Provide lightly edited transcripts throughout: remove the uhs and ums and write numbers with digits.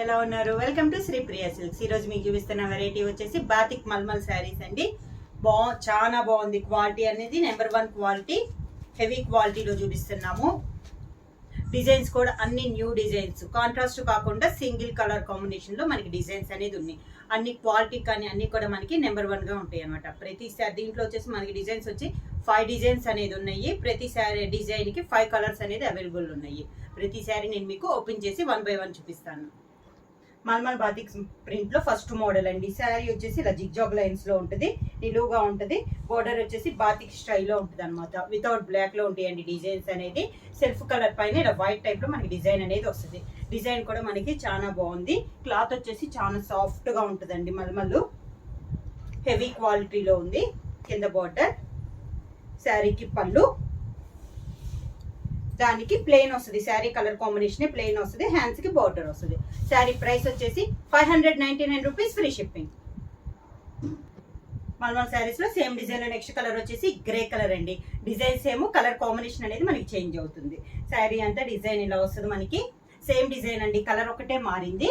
ఎలా ఉన్నారు? Welcome to Sri Priya Silks. ఈ రోజు మీకు చూపిస్తున్న వెరైటీ వచ్చేసి బాతిక్ మల్మల్ శారీస్ అండి. చాలా బాగుంది. క్వాలిటీ అనేది నెంబర్ 1 క్వాలిటీ, హెవీ క్వాలిటీలో చూపిస్తున్నాము. డిజైన్స్ కూడా అన్ని న్యూ డిజైన్స్, కాంట్రాస్ట్ కాకుండా సింగిల్ కలర్ కాంబినేషన్ లో మనకి డిజైన్స్ అనేది ఉన్నాయి. అన్ని క్వాలిటీ కానీ అన్ని కూడా మనకి నెంబర్ 1 గా ఉంటాయి అనమాట. ప్రతి దీంట్లో వచ్చేసి మనకి డిజైన్స్ వచ్చి 5 డిజైన్స్ అనేది ఉన్నాయి. ప్రతి డిజైన్ కి 5 కలర్స్ అనేది అవైలబుల్ ఉన్నాయి. ప్రతి శారీ నేను మీకు ఓపెన్ చేసి 1 బై 1 చూపిస్తాను. మల్మల్ బాతిక్ ప్రింట్ లో ఫస్ట్ మోడల్ అండి. శారీ వచ్చేసి ఇలా జిగ్జాగ్ లైన్స్ లో ఉంటుంది, నిలువుగా ఉంటుంది. బోర్డర్ వచ్చేసి బాతిక్ స్టైల్లో ఉంటుంది అనమాట. వితౌట్ బ్లాక్ లో ఉంటాయండి డిజైన్స్ అనేది. సెల్ఫ్ కలర్ పైన ఇలా వైట్ టైప్ లో మనకి డిజైన్ అనేది వస్తుంది. డిజైన్ కూడా మనకి చాలా బాగుంది. క్లాత్ వచ్చేసి చాలా సాఫ్ట్ గా ఉంటుందండి. మల్మల్ హెవీ క్వాలిటీలో ఉంది. కింద బోర్డర్, శారీకి పళ్ళు, దానికి ప్లెయిన్ వస్తుంది. శారీ కలర్ కాంబినేషన్ ప్లెయిన్ వస్తుంది. హ్యాండ్స్ కి బోర్డర్ వస్తుంది. శారీ ప్రైస్ వచ్చేసి 599 rupees, free shipping. Mulmul saris లో సేమ్ డిజైన్ లో నెక్స్ట్ కలర్ వచ్చేసి గ్రే కలర్ అండి. డిజైన్ సేమ్, కలర్ కాంబినేషన్ అనేది మనకి చేంజ్ అవుతుంది. శారీ అంతా డిజైన్ ఇలా వస్తుంది మనకి. సేమ్ డిజైన్ అండి, కలర్ ఒకటే మారింది.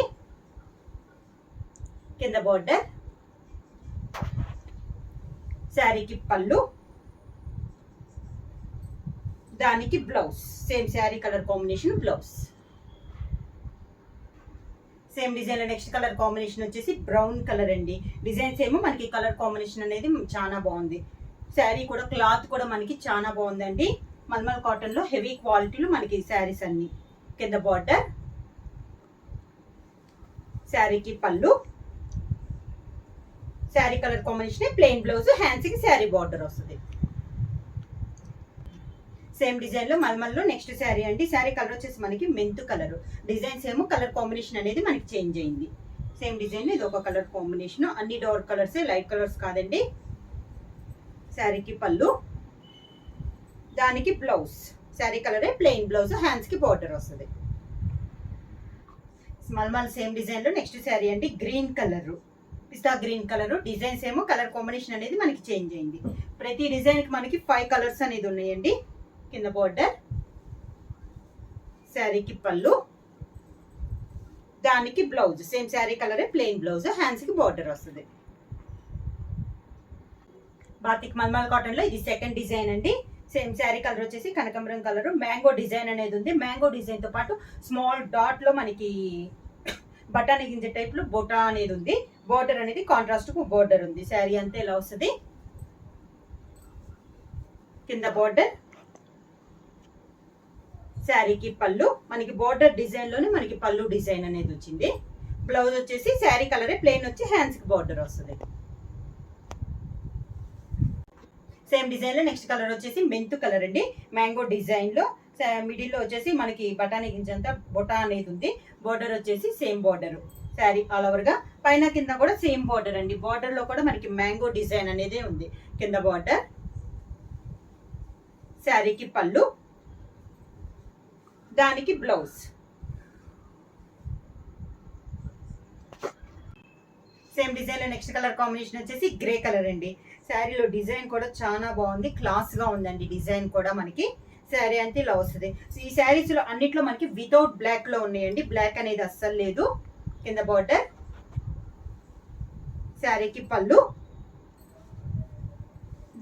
కింద బోర్డర్, శారీకి పళ్ళు, దానికి blouse. Same sari colour combination blouse. Same design లో నెక్స్ట్ కలర్ కాంబినేషన్ వచ్చేసి బ్రౌన్ కలర్ అండి. డిజైన్స్ ఏమో మనకి కలర్ కాంబినేషన్ అనేది చాలా బాగుంది. శారీ కూడా క్లాత్ కూడా మనకి చాలా బాగుందండి. మల్మల్ కాటన్ లో హెవీ క్వాలిటీలో మనకి శారీస్ అన్ని. కింద బార్డర్, శారీకి పళ్ళు, sari colour combination plain blouse, hands కి శారీ బార్డర్ వస్తుంది. సేమ్ డిజైన్ లో మల్మల్ లో నెక్స్ట్ శారీ అండి. శారీ కలర్ వచ్చేసి మనకి మెంతు కలర్. డిజైన్స్ ఏమో కలర్ కాంబినేషన్ అనేది మనకి చేంజ్ అయింది. సేమ్ డిజైన్ ఇది ఒక కలర్ కాంబినేషన్. అన్ని డార్క్ కలర్స్, లైట్ కలర్స్ కాదండి. శారీకి పళ్ళు, దానికి బ్లౌజ్. శారీ కలరే ప్లెయిన్ బ్లౌజ్, హ్యాండ్స్ కి బార్డర్ వస్తుంది. మల్మల్ సేమ్ డిజైన్ లో నెక్స్ట్ శారీ అండి. గ్రీన్ కలర్, పిస్తా గ్రీన్ కలర్. డిజైన్స్ ఏమో కలర్ కాంబినేషన్ అనేది మనకి చేంజ్ అయింది. ప్రతి డిజైన్ కి మనకి 5 కలర్స్ అనేది ఉన్నాయండి. కింద బోర్డర్, శారీకి పళ్ళు, దానికి బ్లౌజ్. సేమ్ శారీ కలరే ప్లెయిన్ బ్లౌజ్, హ్యాండ్స్ కి బార్డర్ వస్తుంది. బాతిక్ మల్మల్ కాటన్ లో ఇది సెకండ్ డిజైన్ అండి. సేమ్ శారీ కలర్ వచ్చేసి కనకాంబరం కలర్. మ్యాంగో డిజైన్ అనేది ఉంది. మ్యాంగో డిజైన్ తో పాటు స్మాల్ డాట్ లో మనకి బటానీ గింజ టైప్ లో బొటా అనేది ఉంది. బోర్డర్ అనేది కాంట్రాస్ట్ కు బోర్డర్ ఉంది. శారీ అంతా ఇలా వస్తుంది. కింద బోర్డర్, శారీకి పళ్ళు, మనకి బోర్డర్ డిజైన్ లోనే మనకి పళ్ళు డిజైన్ అనేది వచ్చింది. బ్లౌజ్ వచ్చేసి శారీ కలరే ప్లెయిన్ వచ్చి హ్యాండ్స్ కి బార్డర్ వస్తుంది. సేమ్ డిజైన్ లో నెక్స్ట్ కలర్ వచ్చేసి మెంతు కలర్ అండి. మ్యాంగో డిజైన్ లో మిడిల్ లో వచ్చేసి మనకి బఠానీ గింజంతా బొటా అనేది ఉంది. బోర్డర్ వచ్చేసి same border. Sari all over గా పైన కింద కూడా సేమ్ బోర్డర్ అండి. బోర్డర్ లో కూడా మనకి మ్యాంగో డిజైన్ అనేది ఉంది. కింద బోర్డర్, శారీకి పళ్ళు, దానికి బ్లౌజ్. సేమ్ డిజైన్ లో నెక్స్ట్ కలర్ కాంబినేషన్ వచ్చేసి గ్రే కలర్ అండి. శారీలో డిజైన్ కూడా చాలా బాగుంది, క్లాస్ గా ఉందండి. డిజైన్ కూడా మనకి శారీ అంతా ఇలా వస్తుంది. ఈ శారీస్ లో అన్నిట్లో మనకి వితౌట్ బ్లాక్ లో ఉన్నాయండి. బ్లాక్ అనేది అస్సలు లేదు. కింద బార్డర్, శారీకి పళ్ళు,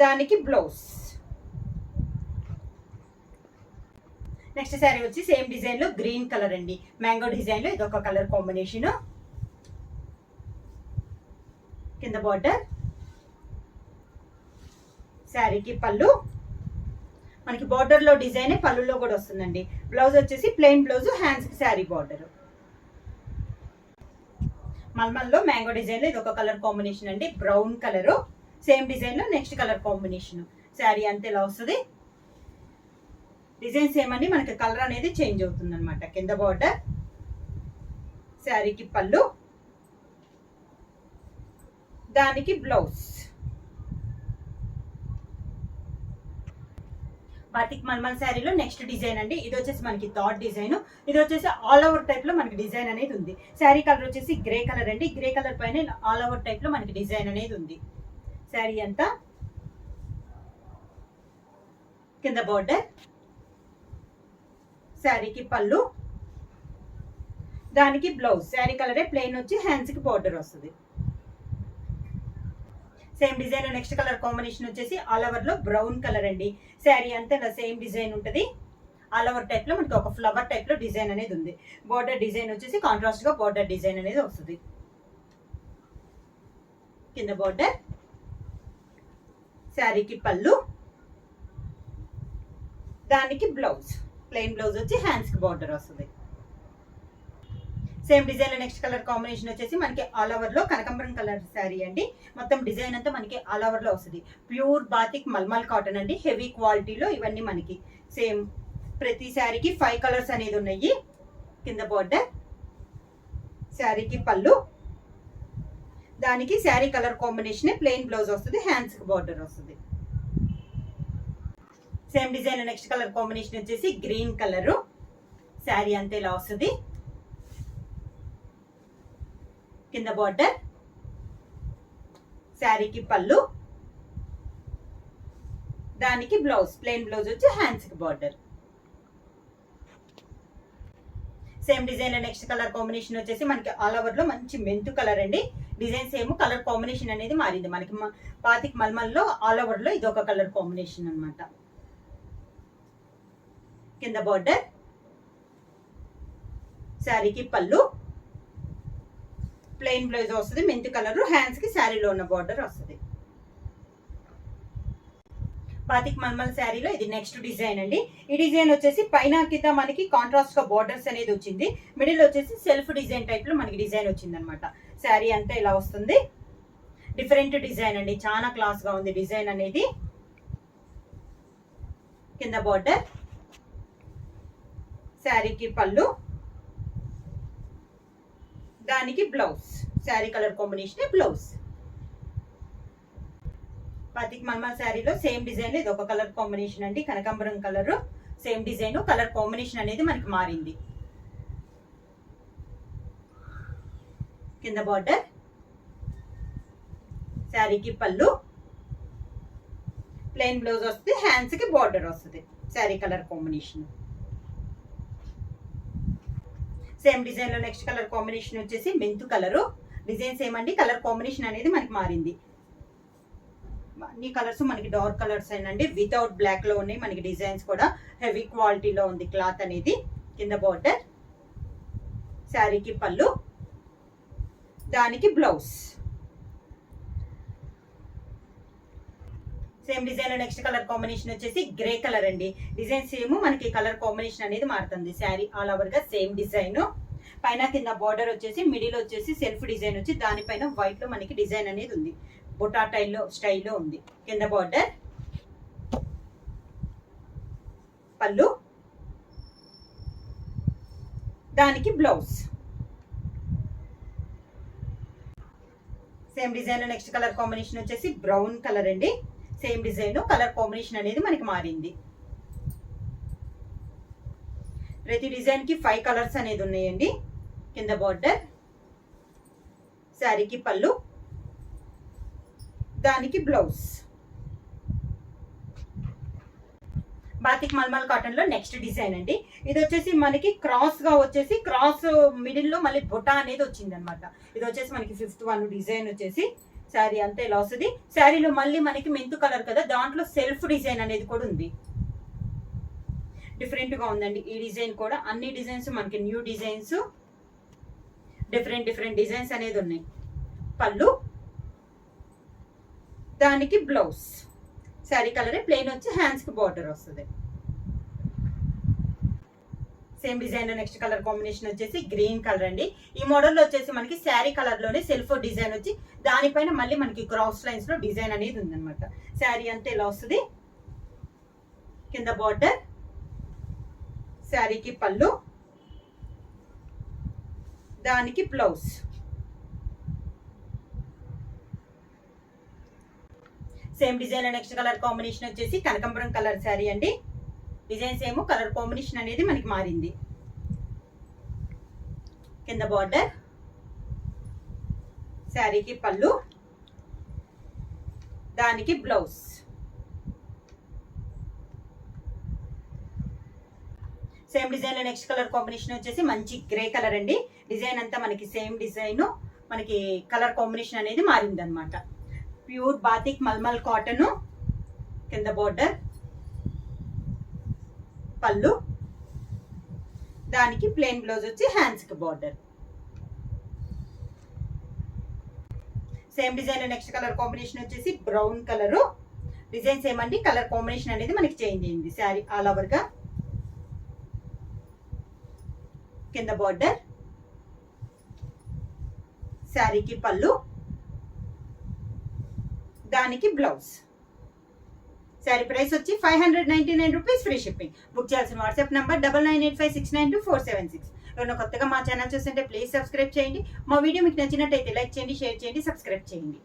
దానికి బ్లౌజ్. నెక్స్ట్ శారీ వచ్చి సేమ్ డిజైన్ లో గ్రీన్ కలర్ అండి. మ్యాంగో డిజైన్ లో ఇదొక కలర్ కాంబినేషన్. కింద బార్డర్, శారీకి పళ్ళు, మనకి బార్డర్ లో డిజైన్ పళ్ళులో కూడా వస్తుందండి. బ్లౌజ్ వచ్చేసి ప్లెయిన్ బ్లౌజ్, హ్యాండ్స్ కి శారీ బార్డర్. మల్మల్ లో మ్యాంగో డిజైన్ లో ఇదొక కలర్ కాంబినేషన్ అండి. Brown colour. సేమ్ డిజైన్ లో నెక్స్ట్ కలర్ కాంబినేషన్. శారీ అంతే ఇలా వస్తుంది. డిజైన్స్ ఏమని మనకి కలర్ అనేది చేంజ్ అవుతుంది అనమాట. కింద బార్డర్, శారీకి పళ్ళు, దానికి బ్లౌజ్. బాతిక్ మల్మల్ శారీలో నెక్స్ట్ డిజైన్ అండి. ఇది వచ్చేసి మనకి థర్డ్ డిజైన్. ఇది వచ్చేసి ఆల్ ఓవర్ టైప్ లో మనకి డిజైన్ అనేది ఉంది. శారీ కలర్ వచ్చేసి గ్రే కలర్ అండి. గ్రే కలర్ పైన ఆల్ ఓవర్ టైప్ లో మనకి డిజైన్ అనేది ఉంది. శారీ అంతా కింద బార్డర్, శారీకి పళ్ళు, దానికి బ్లౌజ్ శారీ కలరే ప్లెయిన్ వచ్చి హ్యాండ్స్ కి బార్డర్ వస్తుంది. Same design next colour combination వచ్చేసి ఆల్ ఓవర్ లో బ్రౌన్ కలర్ అండి. శారీ అంతా సేమ్ డిజైన్ ఉంటుంది. ఆల్ ఓవర్ టైప్ లో మనకి ఒక ఫ్లవర్ టైప్ లో డిజైన్ అనేది ఉంది. బార్డర్ డిజైన్ వచ్చేసి కాంట్రాస్ట్ గా బార్డర్ డిజైన్ అనేది వస్తుంది. కింద బార్డర్, శారీకి పళ్ళు, దానికి బ్లౌజ్ ప్లెయిన్ బ్లౌజ్ వచ్చి హ్యాండ్స్ కి బార్డర్ వస్తుంది. సేమ్ డిజైన్ లో నెక్స్ట్ కలర్ కాంబినేషన్ వచ్చేసి మనకి ఆల్ ఓవర్ లో కనకాంబరం కలర్ శారీ అండి. మొత్తం డిజైన్ అంతా మనకి ఆల్ ఓవర్ లో వస్తుంది. ప్యూర్ బాతిక్ మల్మల్ కాటన్ అండి. హెవీ క్వాలిటీలో ఇవన్నీ మనకి సేమ్ ప్రతి శారీకి 5 కలర్స్ అనేది ఉన్నాయి. కింద బార్డర్, శారీకి పళ్ళు, దానికి sari colour combination plain blouse వస్తుంది. హ్యాండ్స్ కి బార్డర్ వస్తుంది. సేమ్ డిజైన్ లో నెక్స్ట్ కలర్ కాంబినేషన్ వచ్చేసి గ్రీన్ కలర్. శారీ అంతా ఇలా వస్తుంది. కింద బార్డర్, శారీకి పళ్ళు, దానికి బ్లౌజ్ ప్లెయిన్ బ్లౌజ్ వచ్చి హ్యాండ్స్ కి బార్డర్. సేమ్ డిజైన్ లో నెక్స్ట్ కలర్ కాంబినేషన్ వచ్చేసి మనకి ఆల్ ఓవర్ లో మంచి మెంతు కలర్ అండి. డిజైన్ సేమ్, కలర్ కాంబినేషన్ అనేది మారింది. మనకి బాతిక్ మల్మల్ లో ఆల్ ఓవర్ లో ఇది ఒక కలర్ కాంబినేషన్ అన్నమాట. కింద బార్డర్, శారీకి పళ్ళు, ప్లెయిన్ బ్లౌజ్ వస్తుంది మెంతు కలర్. హ్యాండ్స్ కి శారీలో ఉన్న బార్డర్ వస్తుంది. బాతిక్ మల్మల్ శారీలో ఇది నెక్స్ట్ డిజైన్ అండి. ఈ డిజైన్ వచ్చేసి పైన కింద మనకి కాంట్రాస్ట్ గా బార్డర్స్ అనేది వచ్చింది. మిడిల్ వచ్చేసి సెల్ఫ్ డిజైన్ టైప్ లో మనకి డిజైన్ వచ్చింది అనమాట. శారీ అంతా ఇలా వస్తుంది. డిఫరెంట్ డిజైన్ అండి, చాలా క్లాస్ గా ఉంది డిజైన్ అనేది. కింద బార్డర్, శారీకి పళ్ళు, దానికి blouse sari colour combination blouse. Batik mulmul శారీలో సేమ్ డిజైన్ ఇది ఒక కలర్ కాంబినేషన్ అండి. కనకాంబరం colour same design, colour combination అనేది మనకి మారింది. కింద బార్డర్, శారీకి పళ్ళు, ప్లెయిన్ బ్లౌజ్ వస్తుంది. హ్యాండ్స్ కి బార్డర్ వస్తుంది. Sari colour combination. Same design లో నెక్స్ట్ కలర్ కాంబినేషన్ వచ్చేసి మెంతు కలర్. డిజైన్ సేమ్ అండి, కలర్ కాంబినేషన్ అనేది మనకి మారింది. అన్ని కలర్స్ మనకి డార్క్ కలర్స్ అండి. వితౌట్ బ్లాక్ లో ఉన్నాయి మనకి డిజైన్స్ కూడా. హెవీ క్వాలిటీలో ఉంది క్లాత్ అనేది. కింద బార్డర్, శారీకి పళ్ళు, దానికి బ్లౌజ్. సేమ్ డిజైన్ లో నెక్స్ట్ కలర్ కాంబినేషన్ వచ్చేసి గ్రే కలర్ అండి. డిజైన్ సేమ్, మనకి కలర్ కాంబినేషన్ అనేది మారుతుంది. శారీ ఆల్ ఓవర్ గా సేమ్ డిజైన్. పైన కింద బార్డర్ వచ్చేసి మిడిల్ వచ్చేసి సెల్ఫ్ డిజైన్ వచ్చి దానిపైన వైట్ లో మనకి డిజైన్ అనేది ఉంది. బొటా స్టైల్లో ఉంది. కింద బార్డర్, పళ్ళు, దానికి బ్లౌజ్. సేమ్ డిజైన్ లో నెక్స్ట్ కలర్ కాంబినేషన్ వచ్చేసి బ్రౌన్ కలర్ అండి. సేమ్ డిజైన్, కలర్ కాంబినేషన్ అనేది మనకి మారింది. ప్రతి డిజైన్ కి 5 కలర్స్ అనేది ఉన్నాయండి. కింద బార్డర్, శారీకి పళ్ళు, దానికి బ్లౌజ్. బాతిక్ మల్మల్ కాటన్ లో నెక్స్ట్ డిజైన్ అండి. ఇది వచ్చేసి మనకి క్రాస్ గా వచ్చేసి క్రాస్ మిడిల్ లో మళ్ళీ బొటా అనేది వచ్చింది అనమాట. ఇది వచ్చేసి మనకి 5th వన్ డిజైన్ వచ్చేసి శారీ అంతా ఇలా వస్తుంది. శారీలో మళ్ళీ మనకి మెంతు కలర్ కదా, దాంట్లో సెల్ఫ్ డిజైన్ అనేది కూడా ఉంది. డిఫరెంట్ గా ఉందండి ఈ డిజైన్ కూడా. అన్ని డిజైన్స్ మనకి న్యూ డిజైన్స్, డిఫరెంట్ డిజైన్స్ అనేది ఉన్నాయి. పళ్ళు, దానికి బ్లౌజ్ శారీ కలరే ప్లెయిన్ వచ్చి హ్యాండ్స్ కి బార్డర్ వస్తుంది. సేమ్ డిజైన్ లో నెక్స్ట్ కలర్ కాంబినేషన్ వచ్చేసి గ్రీన్ కలర్ అండి. ఈ మోడల్ లో వచ్చేసి మనకి శారీ కలర్ లోనే సెల్ఫ్ డిజైన్ వచ్చి దానిపైన మళ్ళీ మనకి క్రాస్ లైన్స్ లో డిజైన్ అనేది ఉందన్నమాట. శారీ అంతా ఇలా వస్తుంది. కింద బార్డర్, శారీకి పళ్ళు, దానికి blouse. Same design next colour combination వచ్చేసి కనకాంబరం కలర్ శారీ అండి. డిజైన్స్ ఏమో కలర్ కాంబినేషన్ అనేది మనకి మారింది. కింద బార్డర్, శారీకి పళ్ళు, దానికి బ్లౌజ్. సేమ్ డిజైన్ లో నెక్స్ట్ కలర్ కాంబినేషన్ వచ్చేసి మంచి గ్రే కలర్ అండి. డిజైన్ అంతా మనకి సేమ్ డిజైన్, మనకి కలర్ కాంబినేషన్ అనేది మారిందనమాట. ప్యూర్ బాతిక్ మల్మల్ కాటన్, కింద బోర్డర్, పళ్ళు, దానికి ప్లెయిన్ బ్లౌజ్ వచ్చి హ్యాండ్స్ కి బోర్డర్. సేమ్ డిజైన్ లో నెక్స్ట్ కలర్ కాంబినేషన్ వచ్చేసి బ్రౌన్ కలర్. డిజైన్ సేమ్ అండి, కలర్ కాంబినేషన్ అనేది మనకి చేంజ్ అయింది. శారీ ఆల్ ఓవర్ గా, కింద బోర్డర్, శారీకి పళ్ళు, దానికి బ్లౌజ్. శారీ ప్రైస్ వచ్చి 599 రూపీస్, ఫ్రీ షిప్పింగ్. బుక్ చేయాల్సిన వాట్సాప్ నంబర్ 9985692476. ఎవరైనా కొత్తగా మా ఛానల్ చూస్తుంటే ప్లీజ్ సబ్స్క్రైబ్ చేయండి. మా వీడియో మీకు నచ్చినట్టయితే లైక్ చేయండి, షేర్ చేయండి, సబ్స్క్రైబ్ చేయండి.